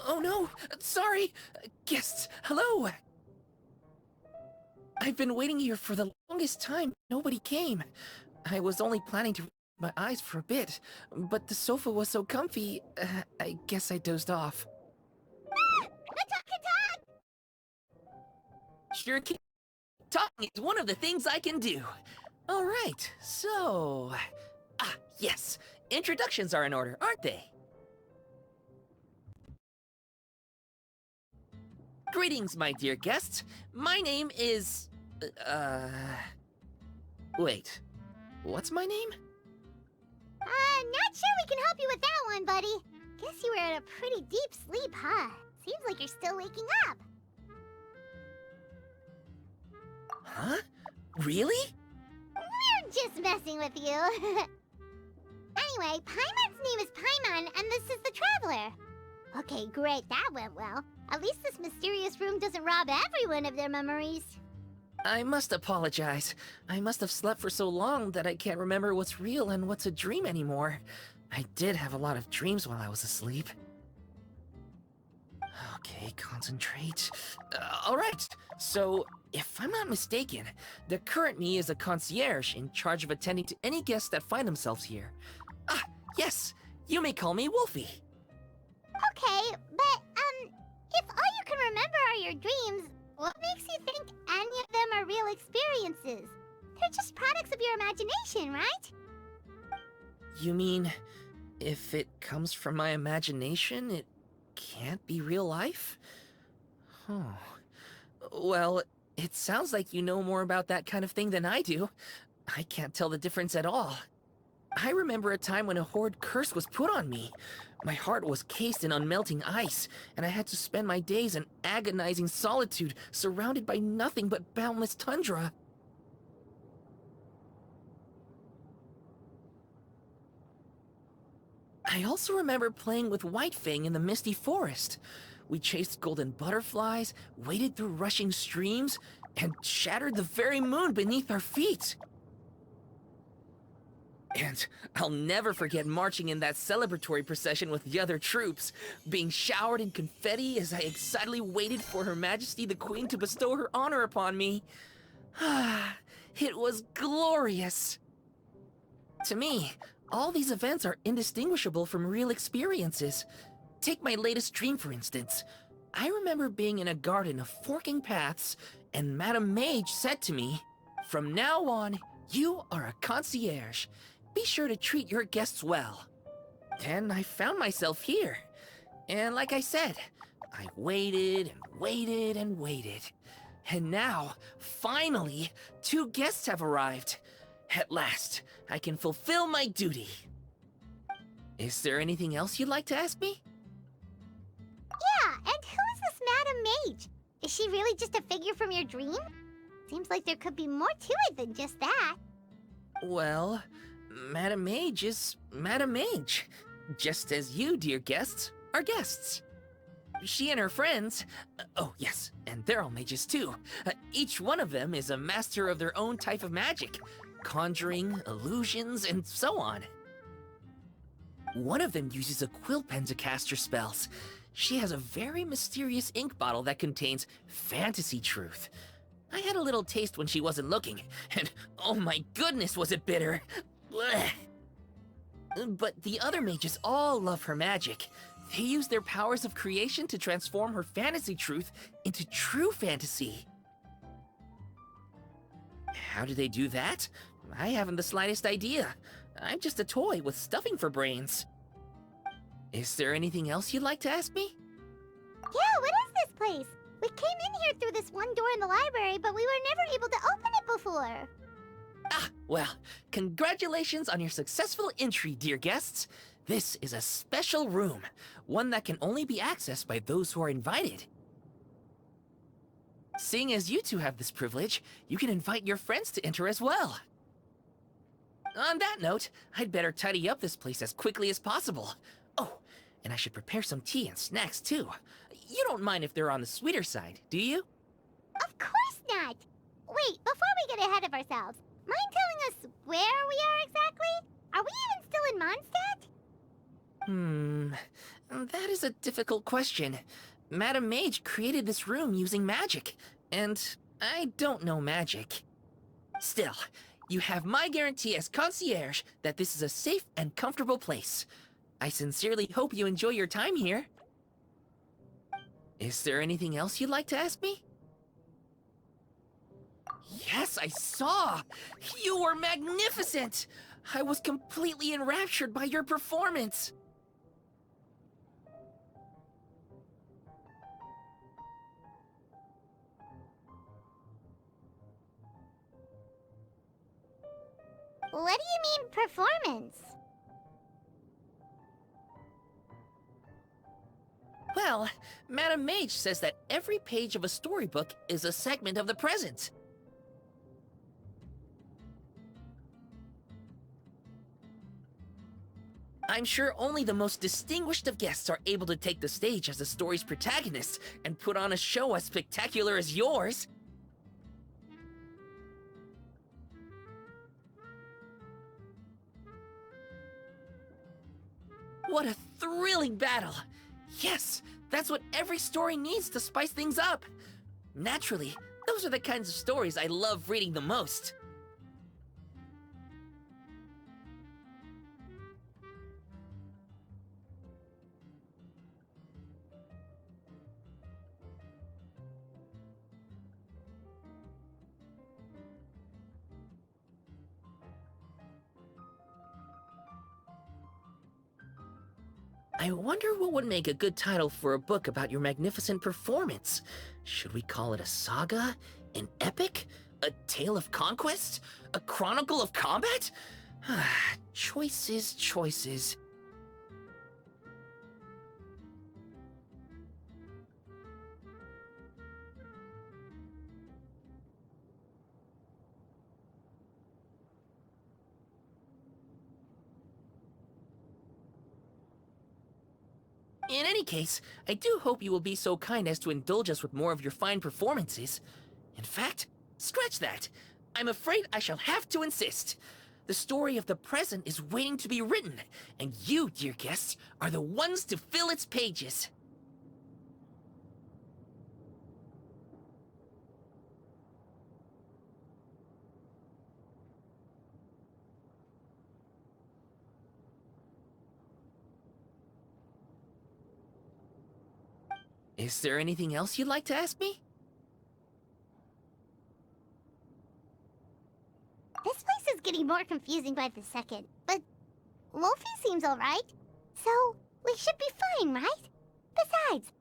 Oh no! Sorry! Guests, hello! I've been waiting here for the longest time. Nobody came. I was only planning to rest my eyes for a bit, but the sofa was so comfy, I guess I dozed off. Sure can. Talking is one of the things I can do. Alright, so... yes. Introductions are in order, aren't they? Greetings, my dear guests. My name is... Wait. What's my name? Not sure we can help you with that one, buddy. Guess you were in a pretty deep sleep, huh? Seems like you're still waking up. Huh? Really? We're just messing with you. Anyway, Paimon's name is Paimon, and this is the Traveler. Okay, great, that went well. At least this mysterious room doesn't rob everyone of their memories. I must apologize. I must have slept for so long that I can't remember what's real and what's a dream anymore. I did have a lot of dreams while I was asleep. Okay, concentrate. Alright, so if I'm not mistaken, the current me is a concierge in charge of attending to any guests that find themselves here. Yes, you may call me Wolfie. Okay, but, if all you can remember are your dreams, what makes you think any of them are real experiences? They're just products of your imagination, right? You mean, if it comes from my imagination, it can't be real life? Oh. Well, it sounds like you know more about that kind of thing than I do. I can't tell the difference at all. I remember a time when a horrid curse was put on me. My heart was cased in unmelting ice, and I had to spend my days in agonizing solitude, surrounded by nothing but boundless tundra. I also remember playing with Whitefang in the misty forest. We chased golden butterflies, waded through rushing streams, and shattered the very moon beneath our feet. And I'll never forget marching in that celebratory procession with the other troops, being showered in confetti as I excitedly waited for Her Majesty the Queen to bestow her honor upon me. It was glorious. To me, all these events are indistinguishable from real experiences. Take my latest dream, for instance. I remember being in a garden of forking paths, and Madame Mage said to me, "From now on, you are a concierge. Be sure to treat your guests well." And I found myself here. And like I said, I waited and waited and waited. And now, finally, 2 guests have arrived. At last, I can fulfill my duty. Is there anything else you'd like to ask me? Yeah, and who is this Madame Mage? Is she really just a figure from your dream? Seems like there could be more to it than just that. Well, Madame Mage is Madame Mage. Just as you, dear guests, are guests. She and her friends, oh yes, and they're all mages too. Each one of them is a master of their own type of magic. Conjuring, illusions, and so on. One of them uses a quill pen to cast her spells. She has a very mysterious ink bottle that contains fantasy truth. I had a little taste when she wasn't looking, and oh my goodness was it bitter! Blech. But the other mages all love her magic. They use their powers of creation to transform her fantasy truth into true fantasy. How do they do that? I haven't the slightest idea. I'm just a toy with stuffing for brains. Is there anything else you'd like to ask me? Yeah, what is this place? We came in here through this one door in the library, but we were never able to open it before. Well, congratulations on your successful entry, dear guests. This is a special room, one that can only be accessed by those who are invited. Seeing as you two have this privilege, you can invite your friends to enter as well. On that note, I'd better tidy up this place as quickly as possible. Oh, And I should prepare some tea and snacks too. You don't mind if they're on the sweeter side, do you? Of course not! Wait, before we get ahead of ourselves, mind telling us where we are exactly? Are we even still in Mondstadt? That is a difficult question. Madam Mage created this room using magic, and I don't know magic. Still, you have my guarantee as concierge that this is a safe and comfortable place. I sincerely hope you enjoy your time here. Is there anything else you'd like to ask me? Yes, I saw! You were magnificent! I was completely enraptured by your performance! What do you mean, performance? Well, Madam Mage says that every page of a storybook is a segment of the present. I'm sure only the most distinguished of guests are able to take the stage as the story's protagonists and put on a show as spectacular as yours. What a thrilling battle! Yes, that's what every story needs to spice things up. Naturally, those are the kinds of stories I love reading the most. I wonder what would make a good title for a book about your magnificent performance. Should we call it a saga? An epic? A tale of conquest? A chronicle of combat? Choices, choices. In any case, I do hope you will be so kind as to indulge us with more of your fine performances. In fact, scratch that. I'm afraid I shall have to insist. The story of the present is waiting to be written, and you, dear guests, are the ones to fill its pages. Is there anything else you'd like to ask me? This place is getting more confusing by the second, but Wolfie seems alright. So, we should be fine, right? Besides,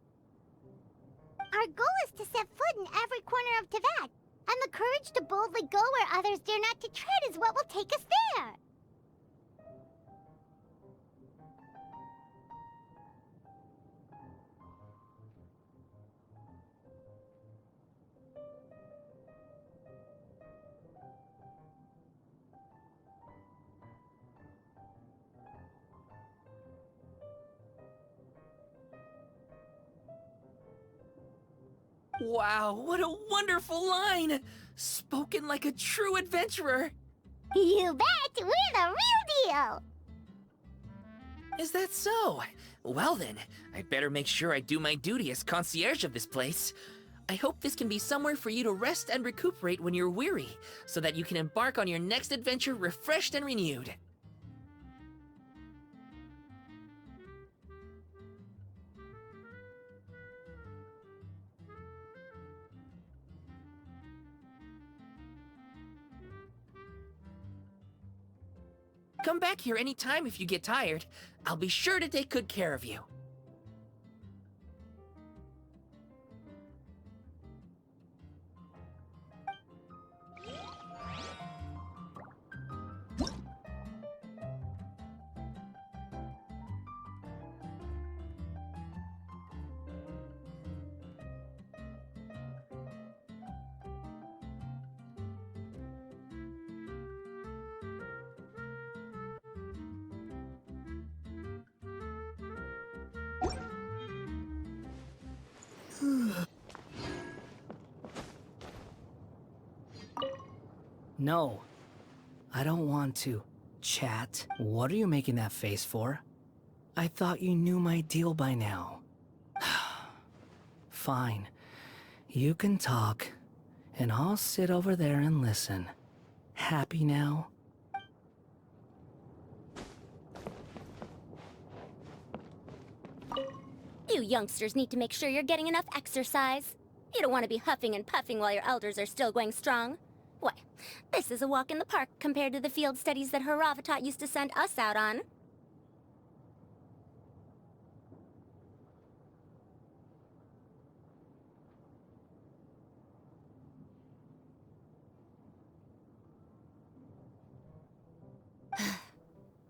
our goal is to set foot in every corner of Teyvat, and the courage to boldly go where others dare not to tread is what will take us there. Wow, what a wonderful line! Spoken like a true adventurer! You bet! We're the real deal! Is that so? Well then, I'd better make sure I do my duty as concierge of this place. I hope this can be somewhere for you to rest and recuperate when you're weary, so that you can embark on your next adventure refreshed and renewed. Come back here anytime if you get tired. I'll be sure to take good care of you. No, I don't want to chat. What are you making that face for? I thought you knew my deal by now. Fine. You can talk, and I'll sit over there and listen. Happy now? You youngsters need to make sure you're getting enough exercise. You don't want to be huffing and puffing while your elders are still going strong. Why, this is a walk in the park compared to the field studies that Haravatat used to send us out on.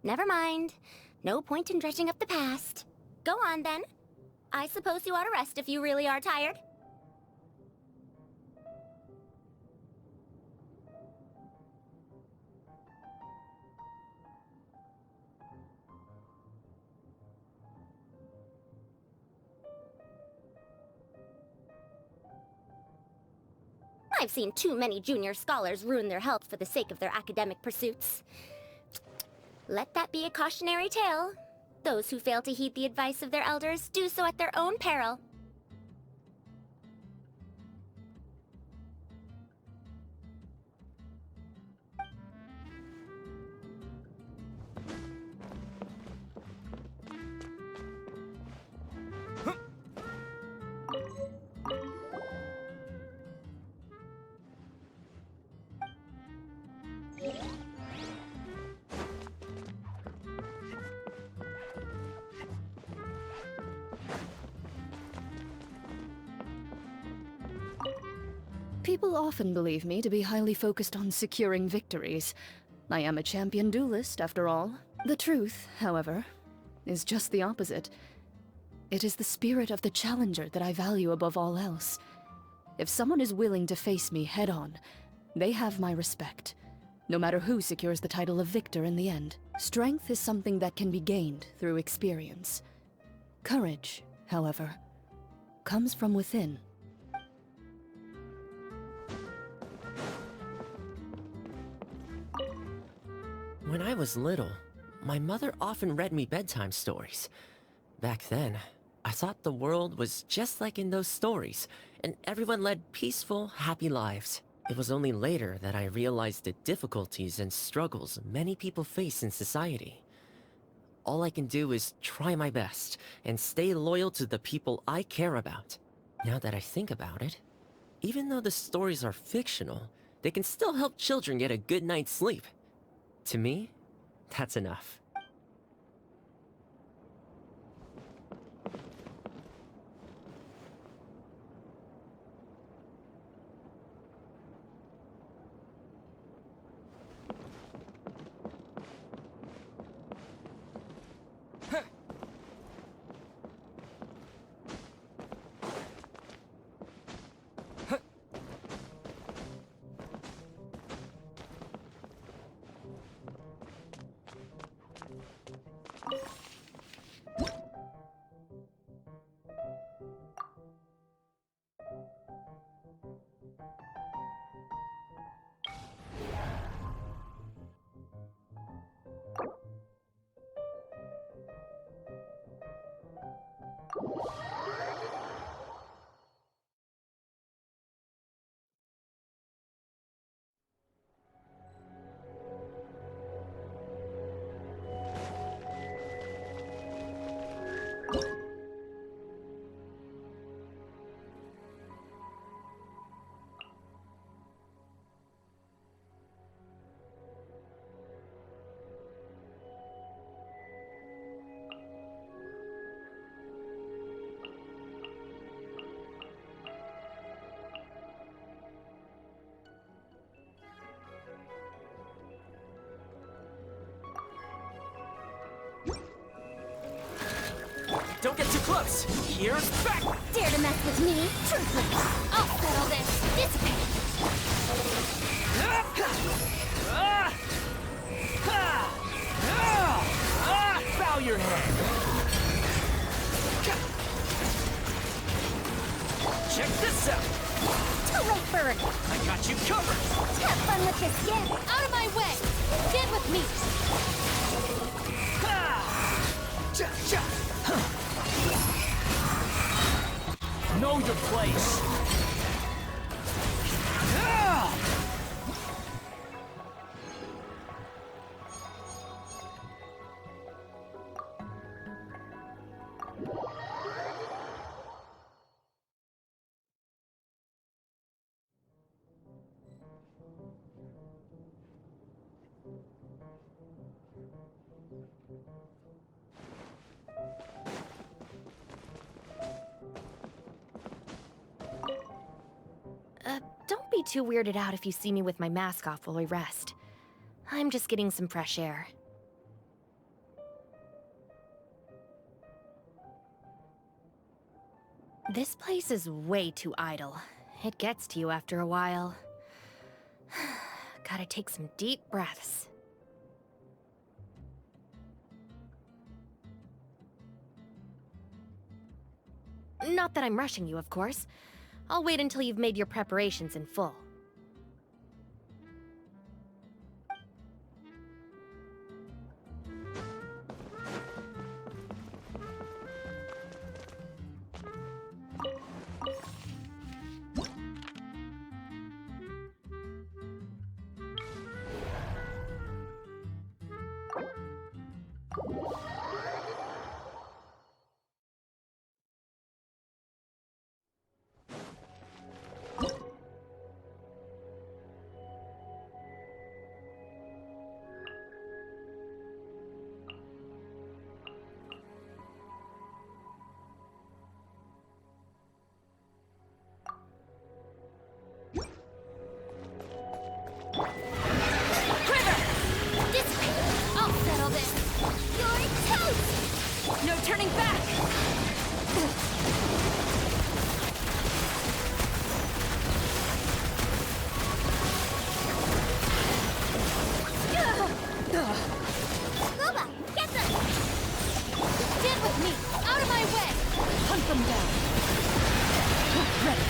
Never mind. No point in dredging up the past. Go on, then. I suppose you ought to rest if you really are tired. I've seen too many junior scholars ruin their health for the sake of their academic pursuits. Let that be a cautionary tale. Those who fail to heed the advice of their elders do so at their own peril. People often believe me to be highly focused on securing victories. I am a champion duelist, after all. The truth, however, is just the opposite. It is the spirit of the challenger that I value above all else. If someone is willing to face me head-on, they have my respect, no matter who secures the title of victor in the end. Strength is something that can be gained through experience. Courage, however, comes from within. When I was little, my mother often read me bedtime stories. Back then, I thought the world was just like in those stories, and everyone led peaceful, happy lives. It was only later that I realized the difficulties and struggles many people face in society. All I can do is try my best and stay loyal to the people I care about. Now that I think about it, even though the stories are fictional, they can still help children get a good night's sleep. To me, that's enough. Don't get too close! Here's back! Dare to mess with me? Trooper! I'll settle this! Dissipate! Bow your head! Check this out! Turret burn! I got you covered! Have fun with this, Get out of my way! Get with me! Ha! Cha cha! Huh. Know your place! Ah! Don't be too weirded out if you see me with my mask off while we rest. I'm just getting some fresh air. This place is way too idle. It gets to you after a while. Gotta take some deep breaths. Not that I'm rushing you, of course. I'll wait until you've made your preparations in full. No turning back! Scuba, get them! Get with me! Out of my way! Hunt them down! Ready!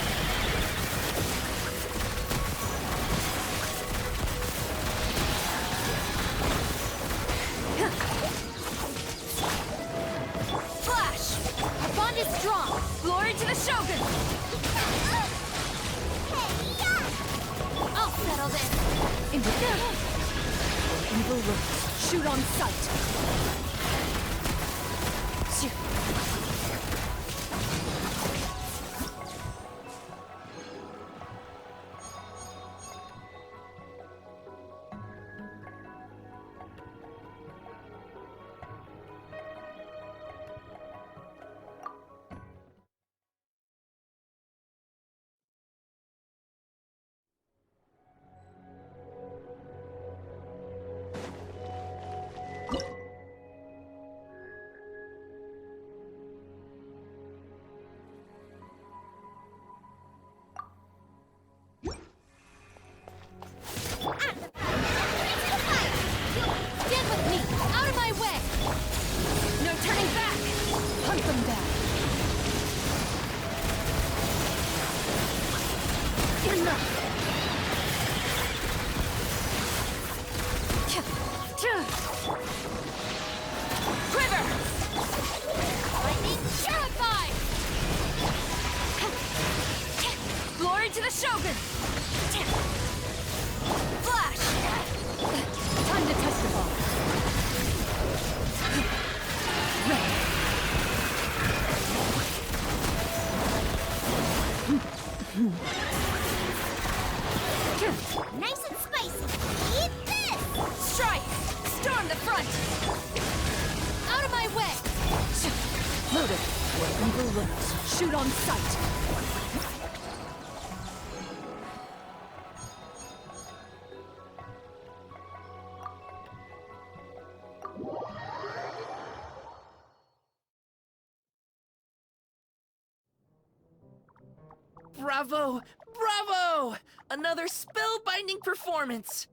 Flash! Our bond is strong! Glory to the Shogun! I'll settle this! Into evil looks. Shoot on sight! Get with me! Out of my way! No turning back! Hunt them down! Enough! Quiver! Lightning terrified! Glory to the Shogun! Flash! Time to test the ball. Nice and spicy. Eat this! Strike! Storm the front! Out of my way! Loaded. Where evil lurks. Shoot on sight. Bravo! Bravo! Another spellbinding performance!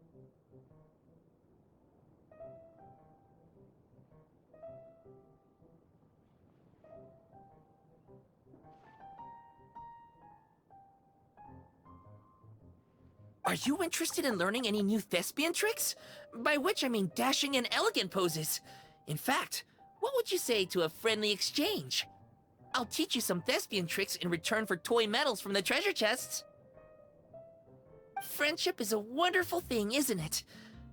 Are you interested in learning any new thespian tricks? By which I mean dashing and elegant poses. In fact, what would you say to a friendly exchange? I'll teach you some thespian tricks in return for toy medals from the treasure chests. Friendship is a wonderful thing, isn't it?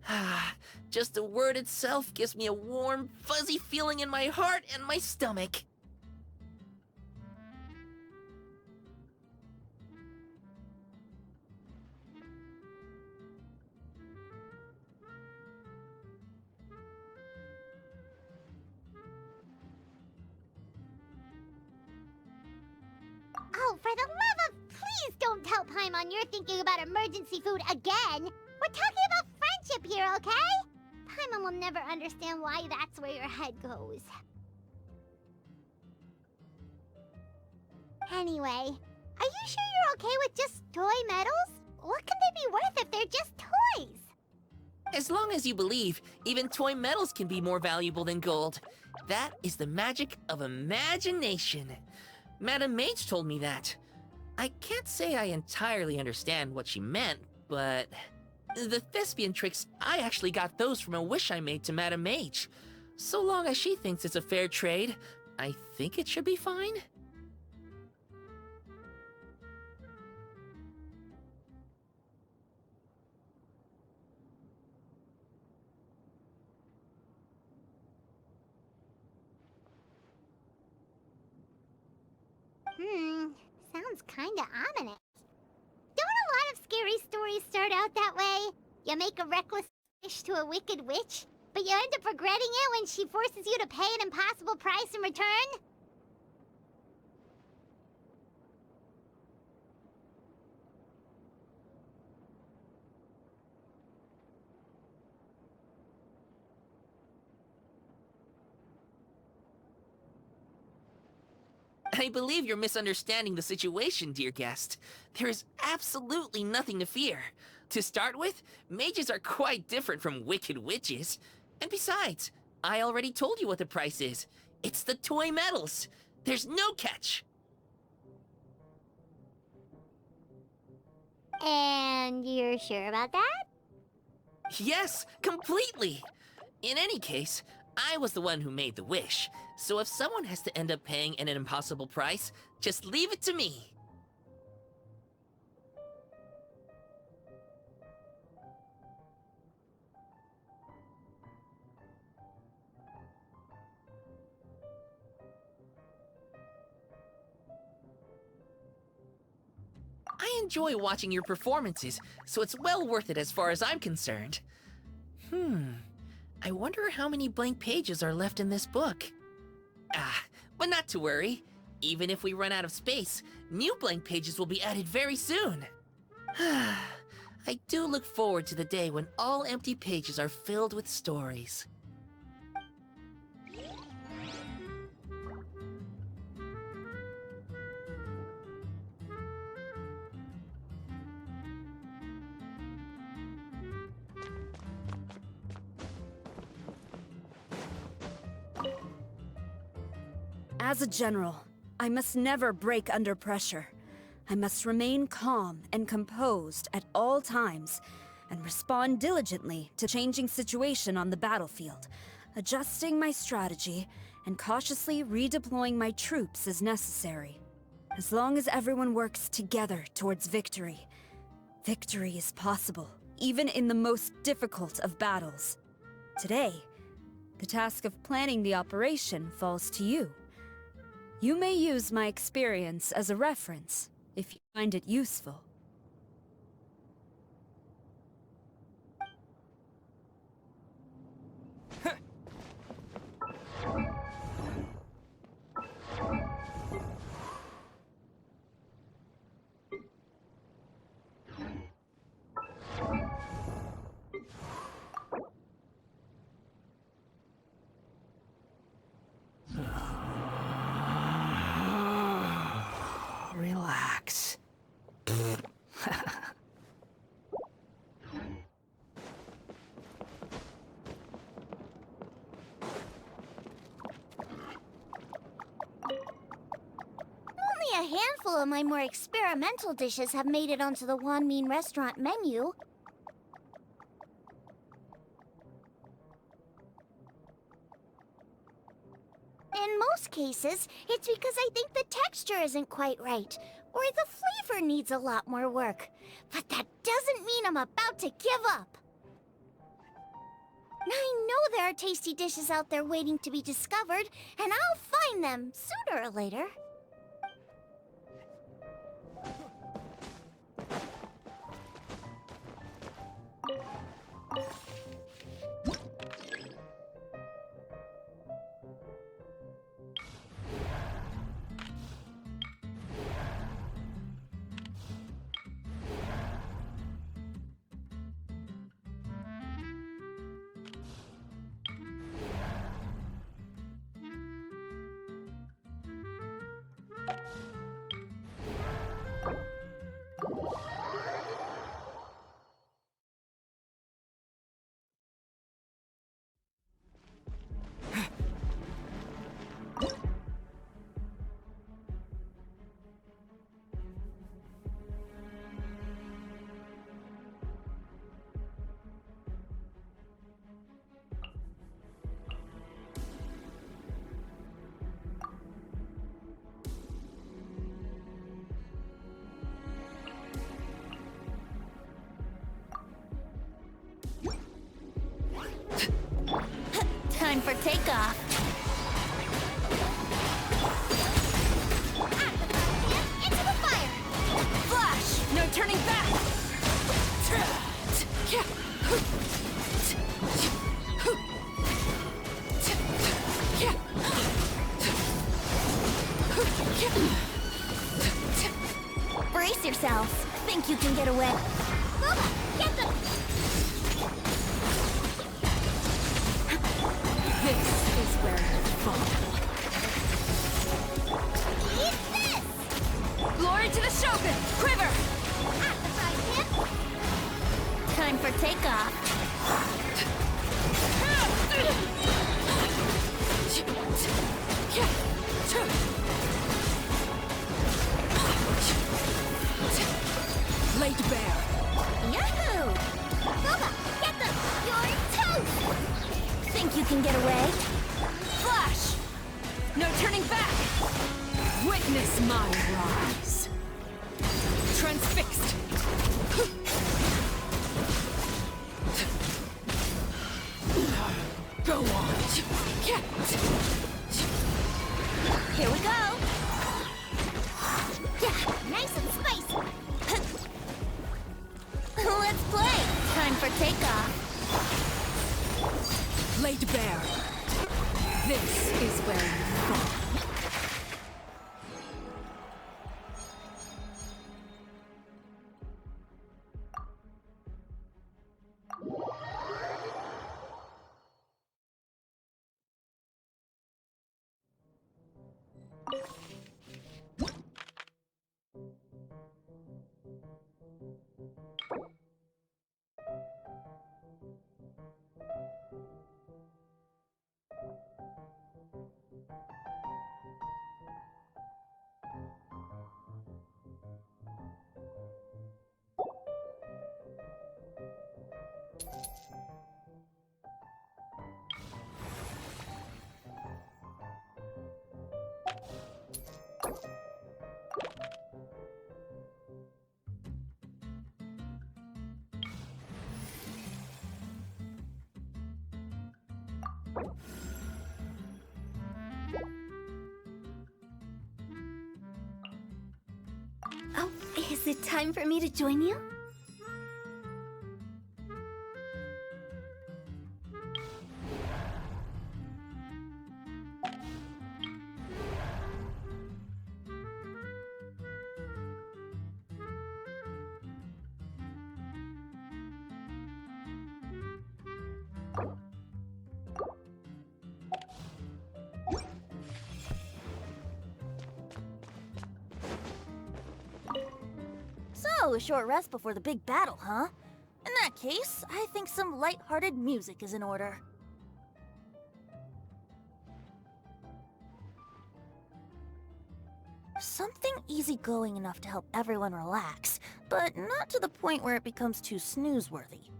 Ah, just the word itself gives me a warm, fuzzy feeling in my heart and my stomach. Oh, for the love of... Please don't tell Paimon you're thinking about emergency food again! We're talking about friendship here, okay? Paimon will never understand why that's where your head goes. Anyway, are you sure you're okay with just toy medals? What can they be worth if they're just toys? As long as you believe, even toy medals can be more valuable than gold. That is the magic of imagination. Madame Mage told me that. I can't say I entirely understand what she meant, but... The thespian tricks, I actually got those from a wish I made to Madame Mage. So long as she thinks it's a fair trade, I think it should be fine. Sounds kinda ominous. Don't a lot of scary stories start out that way? You make a reckless wish to a wicked witch, but you end up regretting it when she forces you to pay an impossible price in return? I believe you're misunderstanding the situation, dear guest. There is absolutely nothing to fear. To start with, mages are quite different from wicked witches. And besides, I already told you what the price is. It's the toy medals. There's no catch. And you're sure about that? Yes, completely. In any case, I was the one who made the wish. So if someone has to end up paying an impossible price, just leave it to me. I enjoy watching your performances, so it's well worth it as far as I'm concerned. I wonder how many blank pages are left in this book. But not to worry. Even if we run out of space, new blank pages will be added very soon. I do look forward to the day when all empty pages are filled with stories. As a general, I must never break under pressure. I must remain calm and composed at all times, and respond diligently to changing situation on the battlefield, adjusting my strategy and cautiously redeploying my troops as necessary. As long as everyone works together towards victory, victory is possible, even in the most difficult of battles. Today, the task of planning the operation falls to you. You may use my experience as a reference, if you find it useful. Relax. Only a handful of my more experimental dishes have made it onto the Wanmin restaurant menu. In most cases, it's because I think the texture isn't quite right, or the flavor needs a lot more work. But that doesn't mean I'm about to give up. I know there are tasty dishes out there waiting to be discovered, and I'll find them sooner or later. Time for takeoff. Into the fire! Flash! No turning back! Brace yourselves. Think you can get away. Boba, get them! This is where you fall. Eat this! Glory to the Shogun! Quiver! Appetite him! Time for takeoff. Laid bare. Yahoo! Boba, get them! You're toast! Think you can get away? Flash! No turning back! Witness my rise. Transfixed. Go on. Here we go. Yeah, nice and spicy. Let's play. Time for takeoff. Laid bare. This is where you fall. Oh, is it time for me to join you? So, a short rest before the big battle, huh? In that case, I think some light-hearted music is in order. Something easygoing enough to help everyone relax, but not to the point where it becomes too snooze-worthy.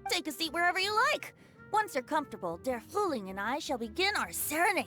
Take a seat wherever you like. Once you're comfortable, Der Frühling and I shall begin our serenade.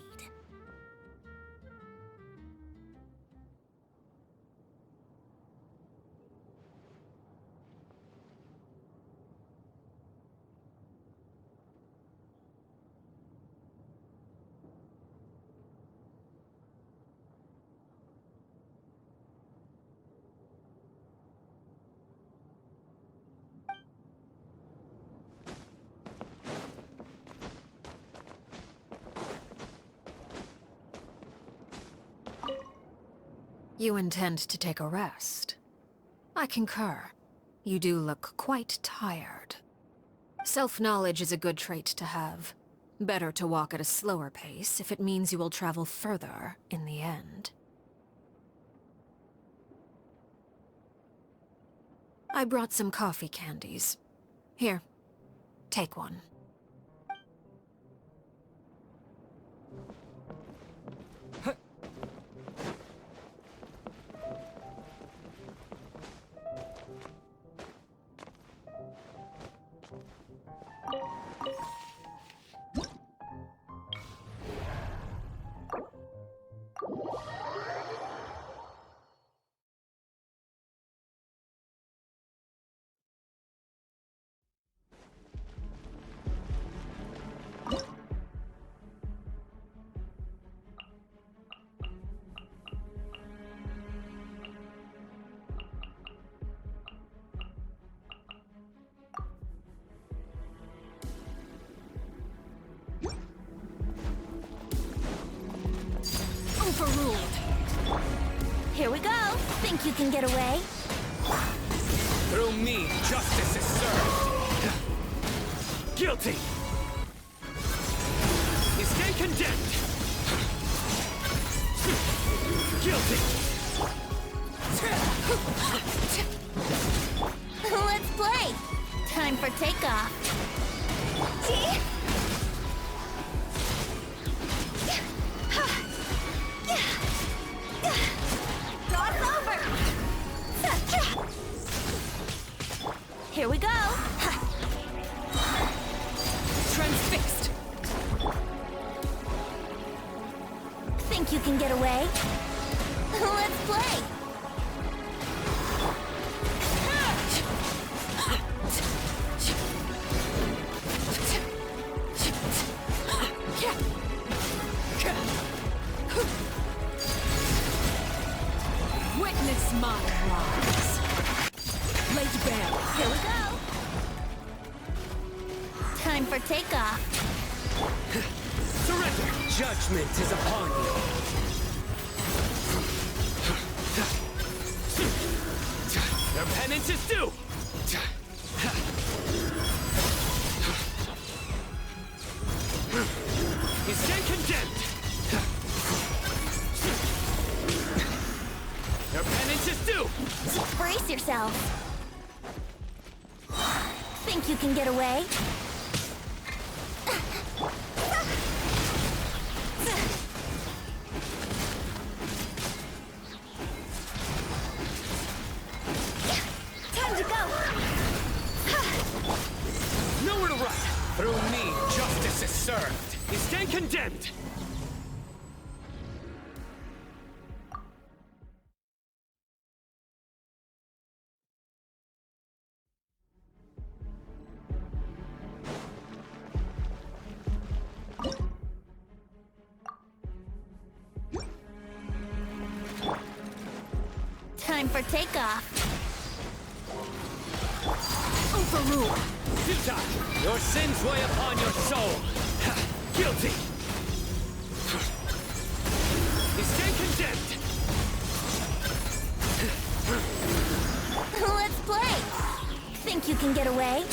You intend to take a rest. I concur. You do look quite tired. Self-knowledge is a good trait to have. Better to walk at a slower pace if it means you will travel further in the end. I brought some coffee candies. Here, take one. Overruled. Here we go. Think you can get away? Through me, justice is served. Guilty. You stay condemned. Guilty. Let's play. Time for takeoff. Here we go! Transfixed! Think you can get away? Let's play! Witness my rise! Laid bare! Here we go! Time for takeoff. Surrender! Judgment is upon you. Your penance is due! You stay condemned! Your penance is due! Brace yourself. Think you can get away? Time to go! Nowhere to run! Through me, justice is served! You stay condemned! Time for takeoff. Overruled! Futile! Your sins weigh upon your soul! Guilty! You stay condemned! Let's play! Think you can get away?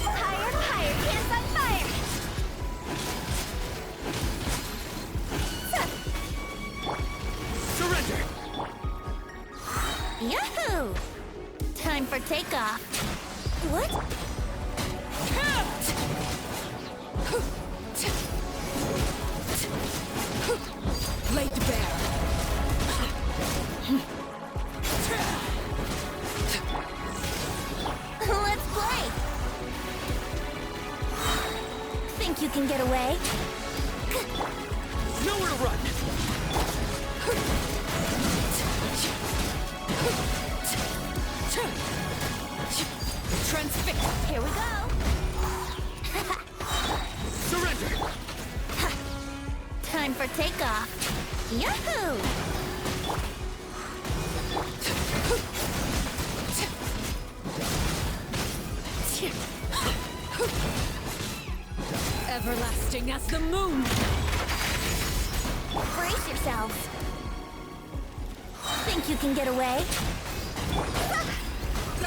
Higher, higher, hands on fire! Surrender! Yahoo! Time for takeoff. What? Laid bare. Let's play! Think you can get away? Nowhere to run! Transfix. Here we go! Surrender! Time for takeoff. Yahoo! Everlasting as the moon. Brace yourselves. Think you can get away?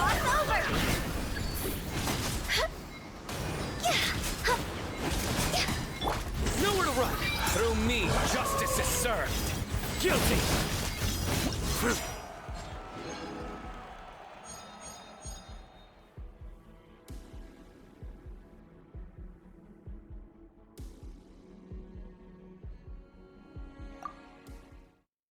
It's over! Nowhere to run! Through me, justice is served! Guilty!